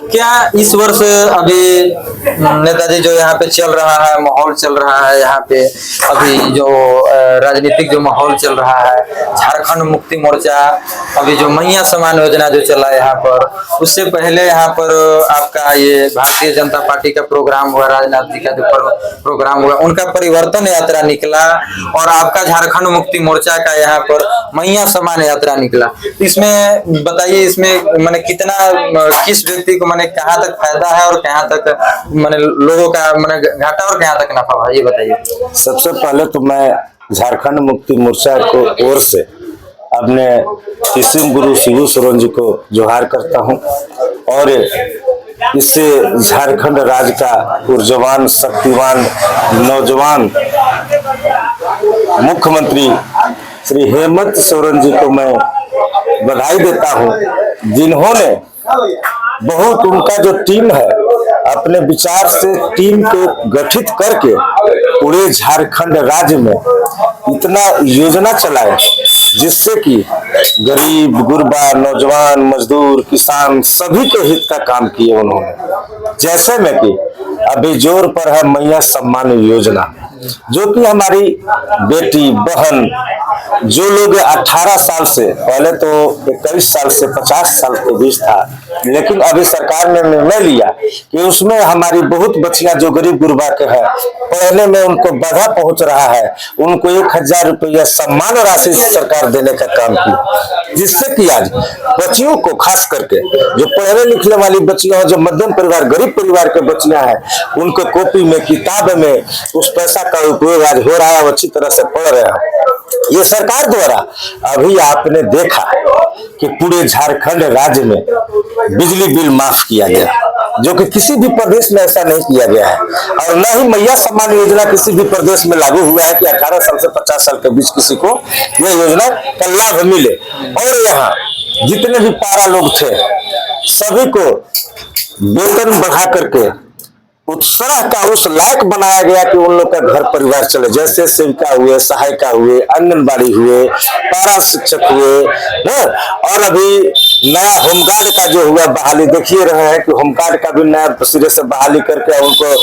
क्या इस वर्ष अभी नेताजी जो यहाँ पे चल रहा है, माहौल चल रहा है यहाँ पे, अभी जो राजनीतिक जो माहौल चल रहा है, झारखंड मुक्ति मोर्चा अभी जो मैया समान योजना जो चला है यहाँ पर, उससे पहले यहाँ पर आपका ये भारतीय जनता पार्टी का प्रोग्राम हुआ, राजनाथ जी का जो प्रोग्राम हुआ, उनका परिवर्तन यात्रा निकला और आपका झारखंड मुक्ति मोर्चा का यहाँ पर मैया समान यात्रा निकला। इसमें बताइए, इसमें मैंने कितना किस व्यक्ति को मैंने कहाँ तक फायदा है और कहाँ तक मैंने लोगों का मैंने घाटा और कहाँ तक नफा है, ये बताइए। सबसे पहले तो मैं झारखंड मुक्ति मोर्चा को ओर से अपने किस्म गुरु शिबू सोरेन जी को जोहार करता हूं और इससे झारखंड राज्य का ऊर्जवान, शक्तिवान, नौजवान मुख्यमंत्री श्री हेमंत सोरेन जी को मैं बधाई देता हूं, जिन्होंने बहुत उनका जो टीम है अपने विचार से टीम को गठित करके पूरे झारखंड राज्य में इतना योजना चलाए जिससे कि गरीब, गुरबा, नौजवान, मजदूर, किसान सभी के हित का काम किए उन्होंने। जैसे में कि अभी जोर पर है मैया सम्मान योजना, जो कि हमारी बेटी, बहन, जो लोग 18 साल से, पहले तो 21 साल से 50 साल के बीच था, लेकिन अभी सरकार ने निर्णय लिया कि उसमें हमारी बहुत बच्चियां जो गरीब गुरबा के हैं, पढ़ने में उनको बाधा पहुंच रहा है, उनको 1000 रुपया सम्मान राशि सरकार देने का काम की, जिससे कि आज बच्चियों को, खास करके जो पढ़ने लिखने वाली बच्चियां, जो मध्यम परिवार, गरीब परिवार के बच्चियां हैं, उनको कॉपी में, किताब में उस पैसा का उपयोग आज हो रहा है, अच्छी तरह से पढ़ रहे हैं। ये सरकार द्वारा अभी आपने देखा कि पूरे झारखंड राज्य में बिजली बिल माफ किया गया, जो कि किसी भी प्रदेश में ऐसा नहीं किया गया है, और न ही मैया सम्मान योजना किसी भी प्रदेश में लागू हुआ है कि 18 साल से 50 साल के बीच किसी को यह योजना का लाभ मिले। और यहाँ जितने भी पारा लोग थे सभी को वेतन बढ़ा करके उस तरह का उस लायक बनाया गया कि उन लोग का घर परिवार चले, जैसे सेविका हुए, सहायिका हुए, आंगनबाड़ी हुए, पारा शिक्षक हुए, और अभी नया होमगार्ड का जो हुआ बहाली, देखिए रहे हैं कि होमगार्ड का भी नया सिरे से बहाली करके उनको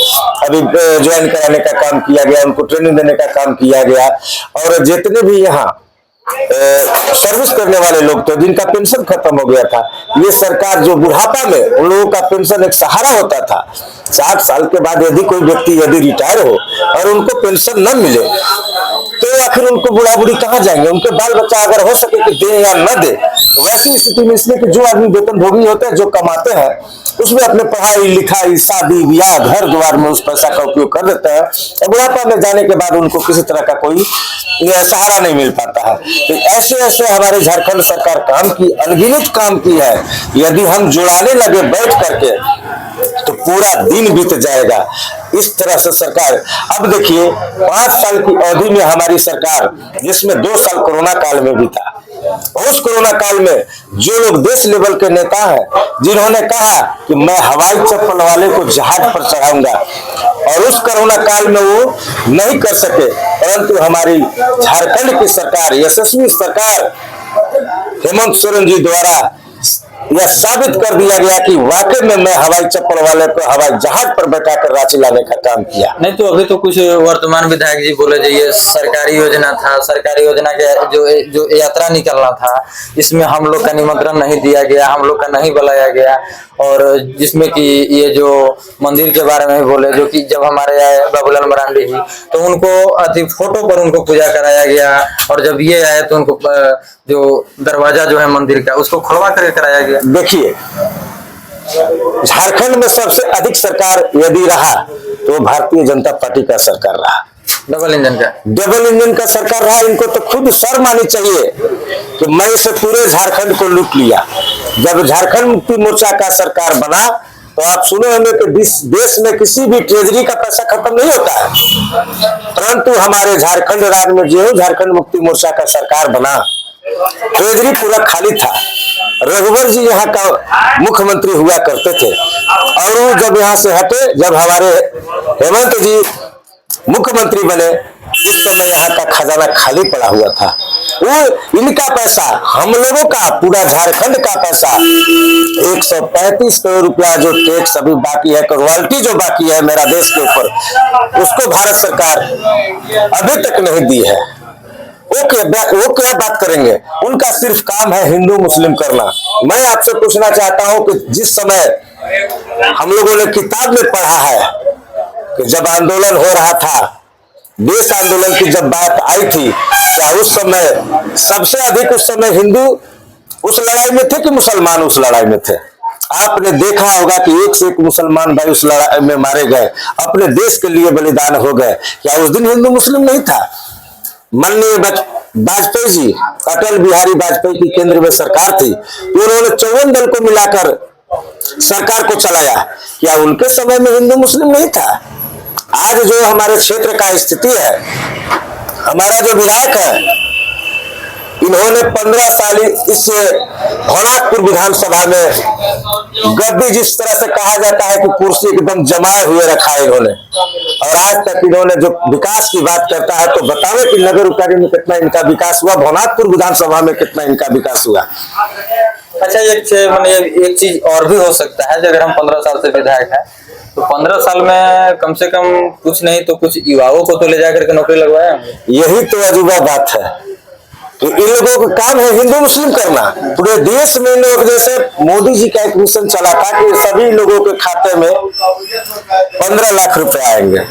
अभी ज्वाइन कराने का काम किया गया, उनको ट्रेनिंग देने का काम किया गया। और जितने भी यहाँ सर्विस करने वाले लोग थे जिनका पेंशन खत्म हो गया था, ये सरकार जो बुढ़ापा में उन लोगों का पेंशन एक सहारा होता था, 60 साल के बाद यदि कोई व्यक्ति यदि रिटायर हो और उनको पेंशन न मिले तो आखिर उनको बुढ़ा बुढ़ी कहाँ जाएंगे, उनके बाल बच्चा अगर हो सके कि दे या न दे, तो वैसी स्थिति में इसलिए कि जो आदमी वेतन भोगी होते हैं, जो कमाते हैं, उसमें अपने पढ़ाई लिखाई, शादी ब्याह, घर द्वार में उस पैसा का उपयोग कर देते हैं, और बुढ़ापा में जाने के बाद उनको किसी तरह का कोई सहारा नहीं मिल पाता है। तो ऐसे ऐसे हमारे झारखंड सरकार काम की, अनगिनत काम की है। यदि हम जुड़ाने लगे बैठ करके तो पूरा दिन बीत जाएगा। इस तरह से सरकार, अब देखिए 5 साल की अवधि में हमारी सरकार, जिसमें 2 साल कोरोना काल में भी था, उस कोरोना काल में जो लोग देश लेवल के नेता हैं, जिन्होंने कहा कि मैं हवाई चप्पल वाले को जहाज पर चढ़ाऊंगा, और उस कोरोना काल में वो नहीं कर सके, परंतु हमारी झारखंड की सरकार, यशस्वी सरकार हेमंत सोरेन जी द्वारा यह साबित कर दिया गया कि वाकई में मैं हवाई चप्पल वाले को हवाई जहाज पर बैठाकर रांची लाने का काम किया। नहीं तो अभी तो कुछ वर्तमान विधायक जी बोले जो ये सरकारी योजना था, सरकारी योजना के जो यात्रा निकलना था, इसमें हम लोग का निमंत्रण नहीं दिया गया, हम लोग का नहीं बुलाया गया, और जिसमें कि ये जो मंदिर के बारे में बोले, जो कि जब हमारे आए बाबूलाल मरांडी जी, तो उनको अति फोटो पर उनको पूजा कराया गया, और जब ये आए तो उनको जो दरवाजा जो है मंदिर का उसको खुलवा करके कराया गया। देखिए, झारखंड में सबसे अधिक सरकार यदि रहा तो भारतीय जनता पार्टी का सरकार रहा, डबल इंजन का सरकार रहा। इनको तो खुद शर्म आनी चाहिए कि मैं इसे पूरे झारखंड को लूट लिया। जब झारखंड मुक्ति मोर्चा का सरकार बना तो आप सुने होंगे कि देश में किसी भी ट्रेजरी का पैसा खत्म नहीं होता है, परंतु हमारे झारखंड राज्य में जो झारखंड मुक्ति मोर्चा का सरकार बना, ट्रेजरी पूरा खाली था। रघुवर जी यहाँ का मुख्यमंत्री हुआ करते थे, और वो जब यहाँ से हटे, जब हमारे हेमंत जी मुख्यमंत्री बने, उस समय यहाँ का खजाना खाली पड़ा हुआ था। वो इनका पैसा, हम लोगों का, पूरा झारखंड का पैसा 135 करोड़ रुपया जो टैक्स अभी बाकी है, रॉयल्टी जो बाकी है मेरा देश के ऊपर, उसको भारत सरकार अभी तक नहीं दी है। वो क्या बात करेंगे? उनका सिर्फ काम है हिंदू मुस्लिम करना। मैं आपसे पूछना चाहता हूं कि जिस समय हम लोगों ने किताब में पढ़ा है कि जब आंदोलन हो रहा था, देश आंदोलन की जब बात आई थी, क्या उस समय सबसे अधिक उस समय हिंदू उस लड़ाई में थे कि मुसलमान उस लड़ाई में थे? आपने देखा होगा कि एक से एक मुसलमान भाई उस लड़ाई में मारे गए, अपने देश के लिए बलिदान हो गए। क्या उस दिन हिंदू मुस्लिम नहीं था? माननीय वाजपेयी जी, अटल बिहारी वाजपेयी की केंद्र में सरकार थी, उन्होंने 54 दल को मिलाकर सरकार को चलाया। क्या उनके समय में हिंदू मुस्लिम नहीं था? आज जो हमारे क्षेत्र का स्थिति है, हमारा जो विधायक है, इन्होंने 15 साल इस भवनाथपुर विधानसभा में गद्दी, जिस तरह से कहा जाता है कि कुर्सी एकदम जमाए हुए रखा है इन्होंने, और आज तक इन्होंने जो विकास की बात करता है तो बतावे कि नगर उपाधि में कितना इनका विकास हुआ, भवनाथपुर विधानसभा में कितना इनका विकास हुआ। अच्छा, एक चीज और भी हो सकता है, अगर हम 15 साल से विधायक हैं तो 15 साल में कम से कम कुछ नहीं तो कुछ युवाओं को तो ले जाकर के नौकरी लगवाया। यही तो अजूबा बात है कि इन लोगों का काम है हिंदू मुस्लिम करना। पूरे देश में लोग, जैसे मोदी जी का एक मिशन चला था कि सभी लोगों के खाते में 15 लाख रुपए आएंगे,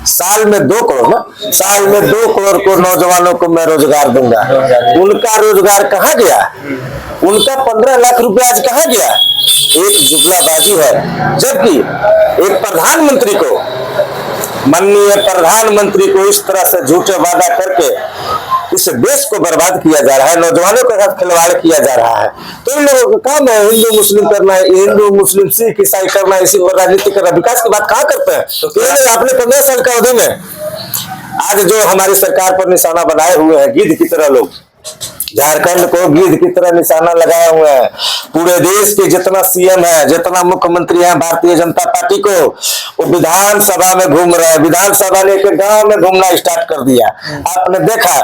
साल में 2 करोड़ ना, साल में 2 करोड़ को नौजवानों को मैं रोजगार दूंगा। उनका रोजगार कहाँ गया? उनका 15 लाख रुपए आज कहाँ गया? एक जुमलाबाजी है। जबकि एक प्रधानमंत्री को, माननीय प्रधानमंत्री को इस तरह से झूठे वादा करके इस देश को बर्बाद किया जा रहा है, नौजवानों के साथ खिलवाड़ किया जा रहा है। तो इन लोगों का काम है हिंदू मुस्लिम करना, हिंदू मुस्लिम सिख ईसाई करना, इसी पर राजनीति करना, विकास की बात कहाँ करते हैं? तो आपने 15 साल का अवधि में आज जो हमारी सरकार पर निशाना बनाए हुए हैं, गिद्ध की तरह लोग झारखंड को गिद्ध की तरह निशाना लगाए हुए हैं। पूरे देश के जितना सीएम है, जितना मुख्यमंत्री है भारतीय जनता पार्टी को, वो विधानसभा में घूम रहे हैं। विधानसभा ने एक गांव में घूमना स्टार्ट कर दिया। आपने देखा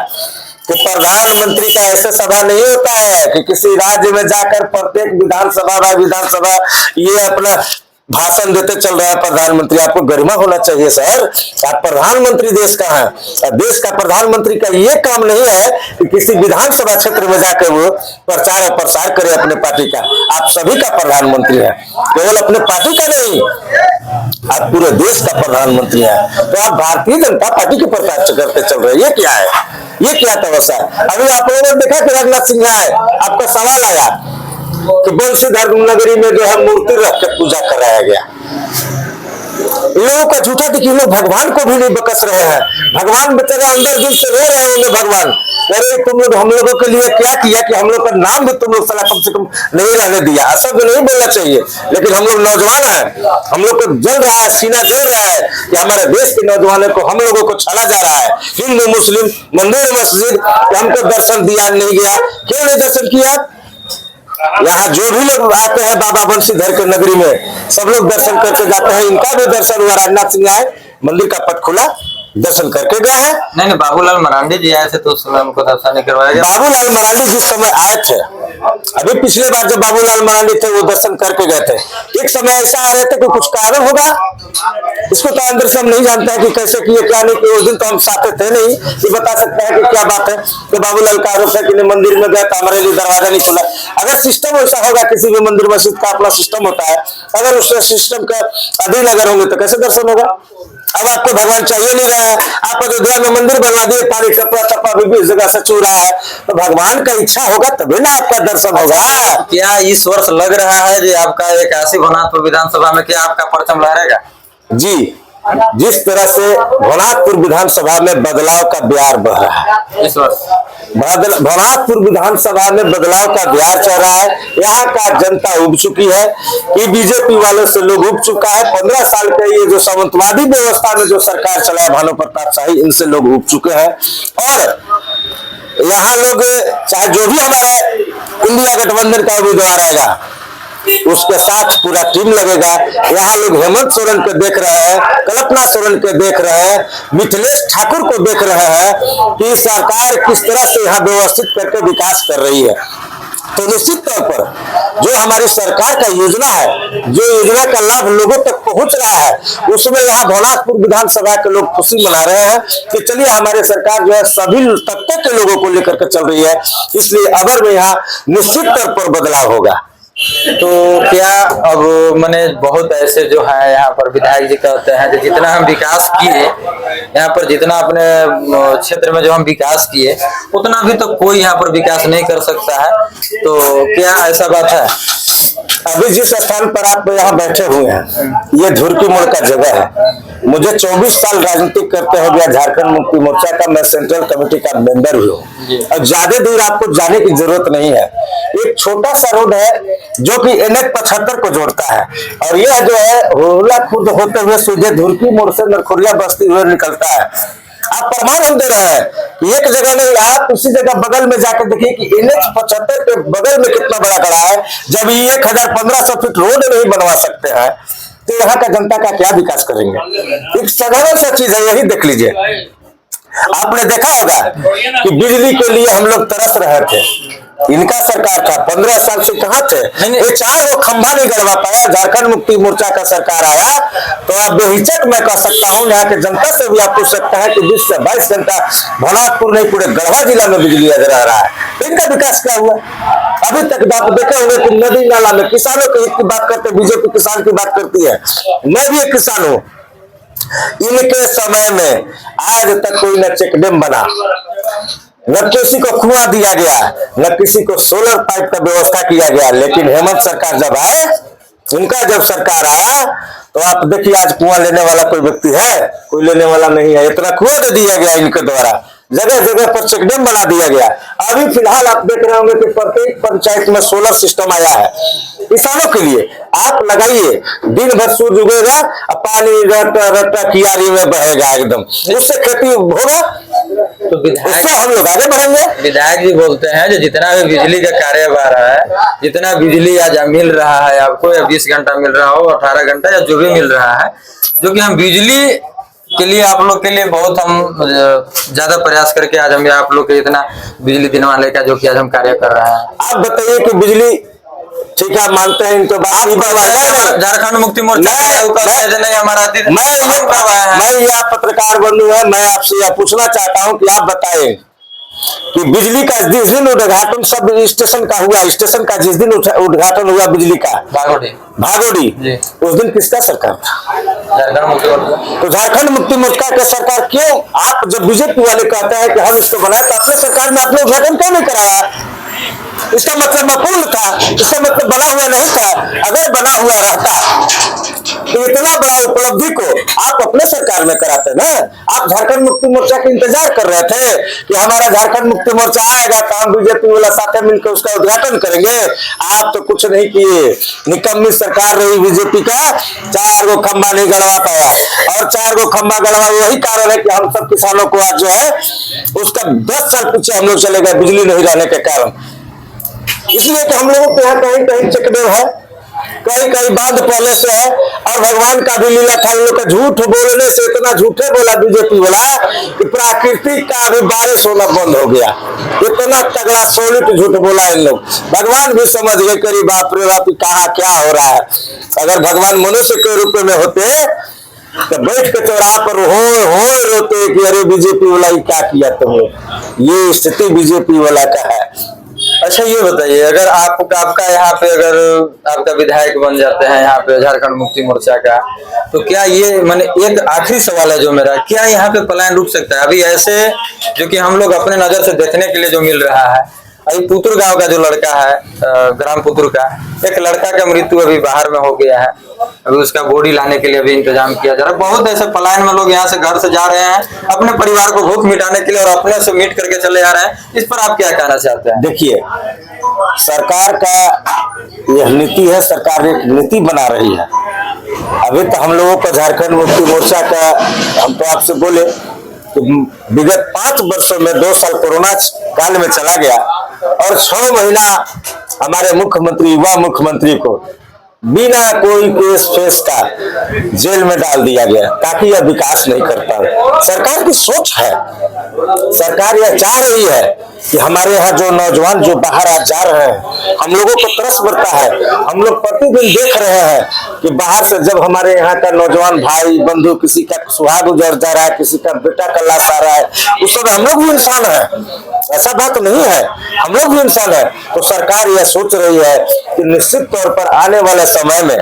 कि प्रधानमंत्री का ऐसा सभा नहीं होता है कि किसी राज्य में जाकर प्रत्येक विधानसभा ये अपना भाषण देते चल रहा है प्रधानमंत्री। आपको गरिमा होना चाहिए सर, आप प्रधानमंत्री देश का है, और देश का प्रधानमंत्री का ये काम नहीं है कि किसी विधानसभा क्षेत्र में जाकर वो प्रचार और प्रसार करे अपने पार्टी का। आप सभी का प्रधानमंत्री है, केवल अपने पार्टी का नहीं, आप पूरे देश का प्रधानमंत्री है। तो आप भारतीय जनता पार्टी के प्रचार करते चल रहे हैं, ये क्या है? ये क्या तवस्या है? अभी आप लोगों ने देखा कि राजनाथ सिंह आए, आपका सवाल आया कि बंशीधर नगरी में जो है मूर्ति रख के पूजा कराया गया। लोगों का झूठा देखिए, लोग भगवान को भी नहीं बकस रहे हैं। भगवान बेचारा अंदर दिल से रो रहे होंगे, भगवान अरे तुम लोग हम लोगों के लिए क्या किया कि हम लोग का नाम भी तुम लोग साला कम से कम नहीं रहने दिया। ऐसा भी नहीं बोलना चाहिए, लेकिन हम लोग नौजवान हैं, हम लोग को जल रहा है, सीना जल रहा है कि हमारे देश के नौजवानों को, हम लोगों को छाला जा रहा है। हिंदू मुस्लिम मंदिर मस्जिद हमको दर्शन दिया नहीं गया। क्यों नहीं दर्शन किया? यहाँ जो भी लोग आते हैं बाबा बंशीधर के नगरी में, सब लोग दर्शन करके जाते हैं। इनका भी दर्शन हुआ, राजनाथ सिंह आए, मंदिर का पट खुला, दर्शन करके गए हैं। नहीं, बाबूलाल मरांडी जी आए थे तो उस समय हमको दर्शन नहीं करवाया गया। बाबूलाल मरांडी जिस समय आए थे, अभी पिछले बार जब बाबूलाल मरांडी थे वो दर्शन करके गए थे। एक समय ऐसा आ रहे थे कि कुछ कारण होगा, इसको तो अंदर से हम नहीं जानते हैं कि कैसे किए क्या नहीं किए। उस दिन तो हम साथ थे नहीं कि बता सकते हैं कि क्या बात है। तो बाबूलाल का आरोप है कि मंदिर में गए तो हमारे लिए दरवाजा नहीं खुला। अगर सिस्टम ऐसा होगा, किसी भी मंदिर मस्जिद का अपना सिस्टम होता है, अगर उस सिस्टम का अधीन अगर होंगे तो कैसे दर्शन होगा? अब आपको भगवान चाहिए नहीं रहा है, आप अयोध्या में मंदिर बनवा दिए, पानी टपा टपा भी जगह से चू रहा है, तो भगवान का इच्छा होगा तभी ना आपका दर्शन होगा। क्या इस वर्ष लग रहा है जी आपका एक काशी भवनाथपुर विधानसभा में क्या आपका परचम लहरेगा? जी, जिस तरह से भवनाथपुर विधानसभा में बदलाव का ब्यार बह रहा है, इस वर्ष भवनाथपुर विधानसभा में बदलाव का ब्यार चल रहा है। यहाँ का जनता उब चुकी है कि बीजेपी वालों से लोग उब चुका है। 15 साल के ये जो सामंतवादी व्यवस्था में जो सरकार चलाया भानु प्रताप शाही, इनसे लोग उब चुके हैं। और यहाँ लोग चाहे जो भी हमारे इंडिया गठबंधन का उम्मीदवार आएगा, उसके साथ पूरा टीम लगेगा। यहाँ लोग हेमंत सोरेन को देख रहे हैं, कल्पना सोरेन को देख रहे हैं, मिथिलेश ठाकुर को देख रहे हैं कि सरकार किस तरह से यहाँ व्यवस्थित करके विकास कर रही है। तो निश्चित तौर पर जो हमारी सरकार का योजना है, जो योजना का लाभ लोगों तक पहुंच रहा है, उसमें यहाँ भवनाथपुर विधानसभा के लोग खुशी मना रहे हैं कि चलिए हमारे सरकार जो है सभी तबके के लोगों को लेकर के चल रही है, इसलिए अबर में यहाँ निश्चित तौर पर बदलाव होगा। तो क्या अब मैंने बहुत ऐसे जो है यहाँ पर विधायक जी कहते हैं कि जितना हम विकास किए यहाँ पर, जितना अपने क्षेत्र में जो हम विकास किए उतना भी तो कोई यहाँ पर विकास नहीं कर सकता है। तो क्या ऐसा बात है? अभी जिस स्थान पर आप यहाँ बैठे हुए हैं ये धुरकी मोड़ का जगह है। मुझे 24 साल राजनीति करते हो गया झारखंड मुक्ति मोर्चा का, मैं सेंट्रल कमेटी का मेंबर भी हूँ और ज्यादा दूर आपको जाने की जरूरत नहीं है। एक छोटा सा रोड है जो कि NH 75 को जोड़ता है और यह जो है हुला खुर्द होते हुए सीधे धुरकी मोड़ से नरखुरिया बस्ती हुए निकलता है। आप प्रमाण हम दे रहे हैं कि एक जगह नहीं, आप उसी जगह बगल में जाकर देखिए कि NH 75 के बगल में कितना बड़ा खड़ा है। जब ये 1500 फीट रोड नहीं बनवा सकते हैं तो यहाँ का जनता का क्या विकास करेंगे? एक साधारण सा चीज है, यही देख लीजिए। आपने देखा होगा कि बिजली के लिए हम लोग तरस रहे थे, इनका सरकार था 15 साल से कहाँ थे? ये 4 खंभा नहीं गड़वा पाया। झारखंड मुक्ति मोर्चा का सरकार आया तो आप बेहिचक मैं कह सकता हूँ, यहाँ के जनता से भी आप पूछ सकते हैं कि 20 से 22 घंटा भवनाथपुर नहीं पूरे गढ़वा जिला में बिजली रह रहा है। इनका विकास क्या हुआ? अभी तक आप देखे होंगे कि नदी नाला में किसानों के हित की बात करते, बीजेपी किसान की बात करती है। मैं भी एक किसान हूँ। इनके समय में आज तक कोई न चेकडैम बना, न किसी को कुआं दिया गया, न किसी को सोलर पाइप का व्यवस्था किया गया। लेकिन हेमंत सरकार जब आए, उनका जब सरकार आया तो आप देखिए आज कुआं लेने वाला कोई व्यक्ति है? कोई लेने वाला नहीं है। इतना कुआं दे दिया गया इनके द्वारा, जगह जगह पर चेकडैम बना दिया गया। अभी फिलहाल आप देख रहे होंगे कि प्रत्येक पंचायत में सोलर सिस्टम आया है किसानों के लिए। आप लगाइए, दिन भर सूरज उगेगा, पानी रट्टा रट्टा कियारी में बहेगा, एकदम उससे खेती होगा। तो विधायक हम लोग आगे बढ़ेंगे। विधायक जी बोलते हैं जो जितना भी बिजली का कार्यभार है, जितना बिजली आज मिल रहा है आपको, या 20 घंटा मिल रहा हो, 18 घंटा या जो भी मिल रहा है, जो कि हम बिजली के लिए आप लोग के लिए बहुत हम ज्यादा प्रयास करके आज हम आप लोग के इतना बिजली दिलवाने का जो कि आज हम कार्य कर रहे हैं। आप बताइए कि बिजली ठीक है, मानते हैं इनको झारखंड मुक्ति मोर्चा नहीं हमारा मैं यह पत्रकार बंधु है, मैं आपसे यह पूछना चाहता हूं कि आप बताएं कि बिजली का जिस दिन उद्घाटन सब स्टेशन का हुआ, स्टेशन का जिस दिन उद्घाटन हुआ बिजली का भागोड़ी, उस दिन किसका सरकार था? तो झारखंड मुक्ति मोर्चा के सरकार क्यों? आप जब बीजेपी वाले कहते हैं कि हम इसको बनाए तो अपने सरकार में अपने उद्घाटन क्यों नहीं कराया? इसका मतलब अपूर्ण था, इसका मतलब बना हुआ नहीं था। अगर बना हुआ रहता तो इतना बड़ा उपलब्धि को आप अपने सरकार में कराते ना। आप झारखंड मुक्ति मोर्चा का इंतजार कर रहे थे कि हमारा झारखंड मुक्ति मोर्चा आएगा तो हम बीजेपी वाला साथ मिलकर उसका उद्घाटन करेंगे। आप तो कुछ नहीं किए, निकम्मी सरकार रही बीजेपी का। 4 खंभा नहीं गड़वा पाया, और 4 खंभा गड़वा वही कारण है कि हम सब किसानों को आज जो है उसका 10 साल पीछे हम लोग चले गए बिजली नहीं रहने के कारण। इसलिए कि हम लोगों के यहाँ कहीं कहीं चेकडैम है, कहीं कहीं बांध पहले से है, और भगवान का भी लीला था। इन लोग का झूठ बोलने से इतना झूठे बोला बीजेपी वाला कि प्राकृतिक का अभी बारिश होना बंद हो गया। इतना तगड़ा सोलिड झूठ बोला इन लोग। भगवान भी समझ गए करीब बाप रे बाप कहा क्या हो रहा है। अगर भगवान मनुष्य के रूप में होते तो बैठ के चौराहा पर हो रोते कि अरे बीजेपी वाला ही क्या किया तुमने। ये स्थिति बीजेपी वाला का है। अच्छा ये बताइए, अगर आपका यहाँ पे अगर आपका विधायक बन जाते हैं यहाँ पे झारखंड मुक्ति मोर्चा का, तो क्या ये माने एक आखिरी सवाल है जो मेरा, क्या यहाँ पे पलायन रुक सकता है? अभी ऐसे जो कि हम लोग अपने नजर से देखने के लिए जो मिल रहा है, अभी पुतुर गांव का जो लड़का है, ग्राम पुतुर का एक लड़का का मृत्यु अभी बाहर में हो गया है। अभी उसका बॉडी लाने के लिए भी इंतजाम किया जा रहा है। बहुत ऐसे पलायन में लोग यहाँ से घर से जा रहे हैं अपने परिवार को भूख मिटाने के लिए, और अपने से मीट करके चले जा रहे हैं। इस पर आप क्या कहना चाहते हैं? देखिए, सरकार का यह नीति है, सरकार एक नीति बना रही है। अभी तो हम लोगों का झारखंड मुक्ति मोर्चा का, हम तो आपसे बोले तो विगत 5 वर्षों में 2 साल कोरोना काल में चला गया, और 6 महीना हमारे मुख्यमंत्री, युवा मुख्यमंत्री को बिना कोई केस फेस का जेल में डाल दिया गया, ताकि यह विकास नहीं कर पाए। सरकार की सोच है, सरकार यह चाह रही है कि हमारे यहाँ जो नौजवान जो बाहर आज जा रहे हैं, हम लोगों को तरस बढ़ता है। हम लोग प्रतिदिन देख रहे हैं कि बाहर से जब हमारे यहाँ का नौजवान भाई बंधु, किसी का सुहाग उजड़ जा रहा है, किसी का बेटा का लाश आ रहा है, उस समय हम लोग भी इंसान है, ऐसा बात नहीं है, हम लोग भी इंसान है। तो सरकार यह सोच रही है कि निश्चित तौर पर आने वाले समय में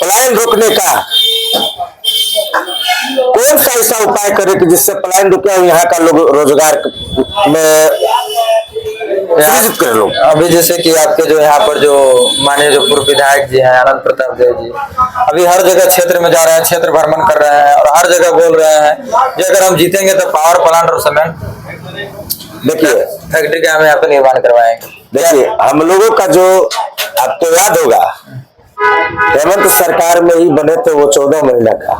पलायन रोकने का कौन सा ऐसा उपाय करे कि जिससे पलायन रुके और यहाँ का लोग रोजगार में सृजित करे लोग। अभी जैसे कि आपके जो यहाँ पर जो माननीय जो पूर्व विधायक जी हैं आनंद प्रताप देव जी, अभी हर जगह क्षेत्र में जा रहे हैं, क्षेत्र भ्रमण कर रहे हैं और हर जगह बोल रहे हैं कि अगर हम जीतेंगे तो पावर प्लांट और सीमेंट देखिए फैक्ट्री का हम यहाँ पे निर्माण करवाएंगे। देखिए हम लोगों का जो आपको याद होगा, हेमंत सरकार में ही बने थे वो 14 महीने का,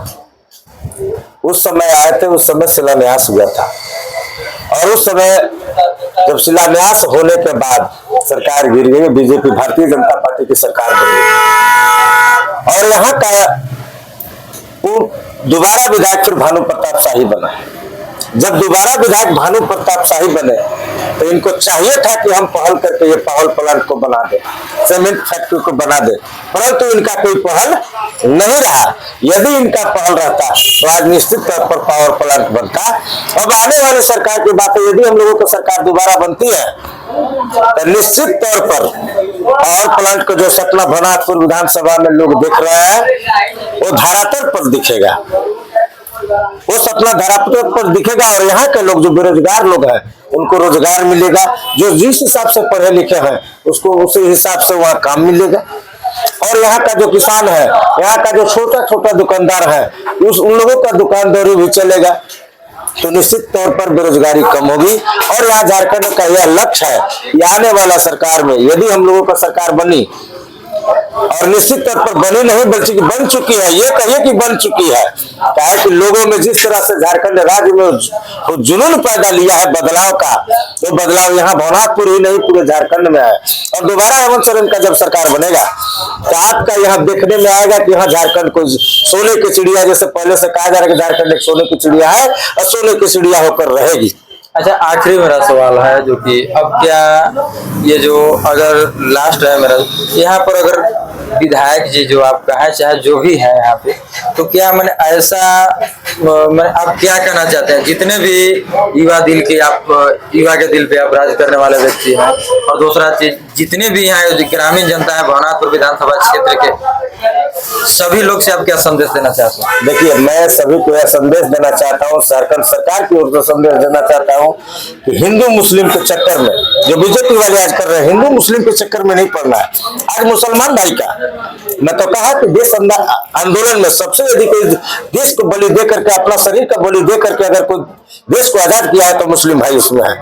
उस समय आए थे, उस समय शिलान्यास हुआ था और उस समय जब शिलान्यास होने के बाद सरकार गिर गई, बीजेपी भारतीय जनता पार्टी की सरकार बन गई और यहाँ का दोबारा विधायक फिर भानु प्रताप शाही बना। जब दोबारा विधायक भानु प्रताप शाही बने तो इनको चाहिए था कि हम पहल करके ये पावर प्लांट को बना दे, सीमेंट फैक्ट्री को बना दे, परंतु इनका कोई पहल नहीं रहा। यदि इनका पहल रहता तो आज निश्चित तौर पर पावर प्लांट बनता। अब आने वाली सरकार की बात है, यदि हम लोगों को सरकार दोबारा बनती है तो निश्चित तौर पर पावर प्लांट को जो सपना भनाथपुर विधानसभा में लोग देख रहे हैं वो धरातल पर दिखेगा, वो सपना धरातल पर दिखेगा और यहाँ के लोग जो बेरोजगार लोग हैं उनको रोजगार मिलेगा। जो जिस हिसाब से पढ़े लिखे हैं उसको उसी हिसाब से वहाँ काम मिलेगा और यहाँ का जो किसान है, यहाँ का जो छोटा छोटा दुकानदार है, उन लोगों का दुकानदारी भी चलेगा। तो निश्चित तौर पर बेरोजगारी कम होगी और यहाँ झारखंड का यह लक्ष्य है कि आने वाला सरकार में यदि हम लोगों का सरकार बनी और निश्चित तौर पर बनी नहीं बल्कि बन चुकी है, ये कहिए कि बन चुकी है, क्या कि लोगों में जिस तरह से झारखंड राज्य में जुनून पैदा लिया है बदलाव का, तो बदलाव यहाँ भवनाथपुर ही नहीं पूरे झारखंड में है। और दोबारा हेमंत सोरेन का जब सरकार बनेगा तो आपका यहाँ देखने में आएगा कि यहाँ झारखंड को सोने की चिड़िया, जैसे पहले से कहा जा रहा है कि झारखंड एक सोने की चिड़िया है और सोने की चिड़िया होकर रहेगी। अच्छा, आखिरी मेरा सवाल है जो कि अब क्या ये जो अगर लास्ट है मेरा, यहाँ पर अगर विधायक जी जो आपका है चाहे जो भी है यहाँ पे, तो क्या मैंने ऐसा आप क्या कहना चाहते हैं जितने भी युवा दिल के आप युवा के दिल पे आप राज करने वाले व्यक्ति हैं, और दूसरा चीज जितने भी यहाँ ग्रामीण जनता है भवनाथपुर विधानसभा क्षेत्र के सभी लोग से आप क्या संदेश देना चाहते हैं? देखिए मैं सभी को यह संदेश देना चाहता हूँ, झारखंड सरकार की ओर से संदेश देना चाहता हूँ कि हिंदू मुस्लिम के चक्कर में जो बीजेपी वाले आज कर रहे हैं, हिंदू मुस्लिम के चक्कर में नहीं पड़ना है। आज मुसलमान भाई का मैं तो कहा कि देश आंदोलन में सबसे अधिक देश को बलि दे करके, अपना शरीर का बलि दे करके अगर कोई देश को आजाद किया है तो मुस्लिम भाई उसमें है।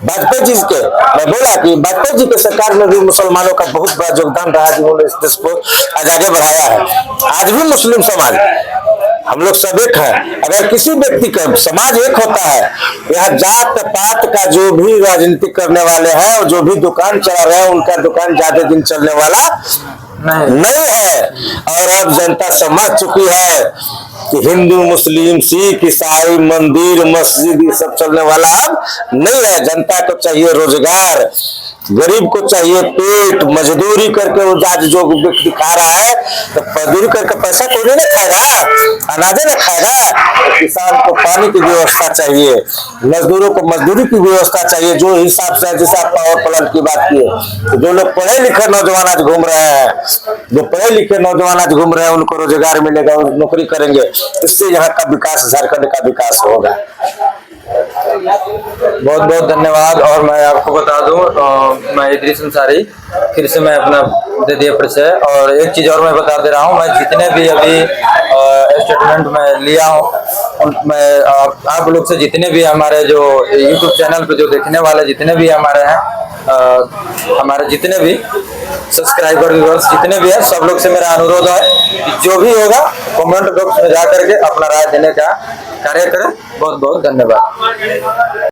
वाजपेयी जी के मैं बोला कि वाजपेयी जी के सरकार में भी मुसलमानों का बहुत बड़ा योगदान रहा, जिन्होंने इस देश को आज आगे बढ़ाया है। आज भी मुस्लिम समाज हम लोग सब एक हैं। अगर किसी व्यक्ति का समाज एक होता है, यहाँ जात पात का जो भी राजनीति करने वाले हैं और जो भी दुकान चला रहे हैं उनका दुकान ज्यादा दिन चलने वाला नहीं है। और अब जनता समझ चुकी है कि हिंदू मुस्लिम सिख ईसाई मंदिर मस्जिद ये सब चलने वाला अब नहीं है। जनता को चाहिए रोजगार, गरीब को चाहिए पेट, मजदूरी करके वो आज जो व्यक्ति खा रहा है तो मजदूरी करके पैसा कोई नहीं खाएगा, अनाज नहीं खाएगा। तो किसान को पानी की व्यवस्था चाहिए, मजदूरों को मजदूरी की व्यवस्था चाहिए। जो हिसाब से जैसे आप पावर प्लांट की बात की है, तो जो लोग पढ़े लिखे नौजवान आज घूम रहे हैं, जो पढ़े लिखे नौजवान आज घूम रहे हैं उनको रोजगार मिलेगा, नौकरी करेंगे, इससे यहाँ का विकास, झारखंड का विकास होगा। बहुत बहुत धन्यवाद। और मैं आपको बता दूं मैं इदरीस अंसारी, फिर से मैं अपना दे दिया परिचय। और एक चीज और मैं बता दे रहा हूं, मैं जितने भी अभी स्टेटमेंट में लिया हूं, मैं आप लोग से जितने भी हमारे जो यूट्यूब चैनल पे जो देखने वाले जितने भी हमारे हैं, हमारे जितने भी सब्सक्राइबर व्यूअर्स जितने भी हैं, सब लोग से मेरा अनुरोध है कि जो भी होगा कमेंट बॉक्स में जा करके अपना राय देने का कार्य करें। बहुत बहुत धन्यवाद।